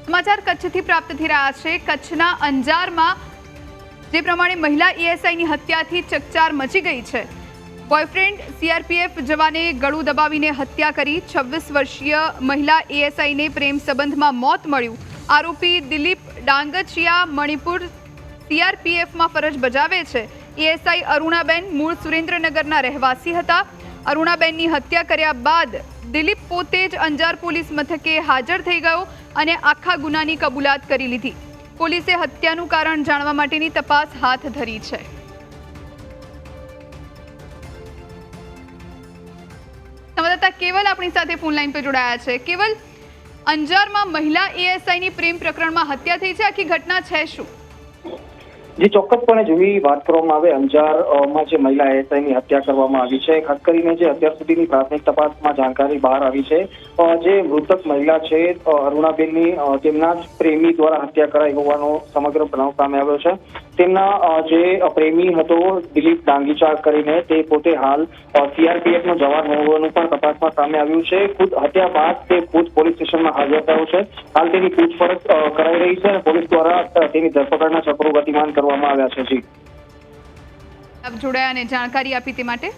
સમાચાર કચ્છથી પ્રાપ્ત થઈ રહ્યા છે। કચ્છના અંજારમાં જે પ્રમાણે મહિલા એએસઆઈની હત્યાથી ચકચાર મચી ગઈ છે। બોયફ્રેન્ડ સીઆરપીએફ જવાને ગળું દબાવીને હત્યા કરી। 26 વર્ષીય મહિલા એએસઆઈને પ્રેમ સંબંધમાં મોત મળ્યું। આરોપી દિલીપ ડાંગચિયા મણિપુર સીઆરપીએફમાં ફરજ બજાવે છે। એએસઆઈ અરુણાબેન મૂળ સુરેન્દ્રનગરના રહેવાસી હતા। અરુણાબેનની હત્યા કર્યા બાદ દિલીપ પોતે જ અંજાર પોલીસ મથકે હાજર થઈ ગયો અને આખા ગુનાની કબૂલાત કરી લીધી। પોલીસે હત્યાનું કારણ જાણવા માટેની તપાસ હાથ ધરી છે। સંવાદદાતા કેવલ આપણી સાથે ફોન લાઈન પર જોડાયા છે। કેવલ, અંજારમાં મહિલા એએસઆઈની પ્રેમ પ્રકરણમાં હત્યા થઈ છે, આખી ઘટના છે શું? જે ચોક્કસપણે જેવી વાત કરવામાં આવે અંજારમાં જે મહિલા એએસઆઈની હત્યા કરવામાં આવી છે, ખાસ કરીને જે અત્યાર સુધીની પ્રાથમિક તપાસમાં જાણકારી બહાર આવી છે, જે મૃતક મહિલા છે અરુણાબેનની તેમના જ પ્રેમી દ્વારા હત્યા કરાઈ હોવાનો સમગ્ર બનાવ સામે આવ્યો છે। તેમના જે પ્રેમી હતો દિલીપ ડાંગીચા કરીને, તે પોતે હાલ સીઆરપીએફનો જવાન હોવાનું પણ તપાસમાં સામે આવ્યું છે। ખુદ હત્યા બાદ તે ખુદ પોલીસ સ્ટેશનમાં હાજર થયો છે। હાલ તેની પૂછપરછ કરાઈ રહી છે અને પોલીસ દ્વારા તેની ધરપકડના ચક્રો ગતિમાન કરવામાં આવ્યા છે। જી, આપ જોડાયા અને જાણકારી આપી તે માટે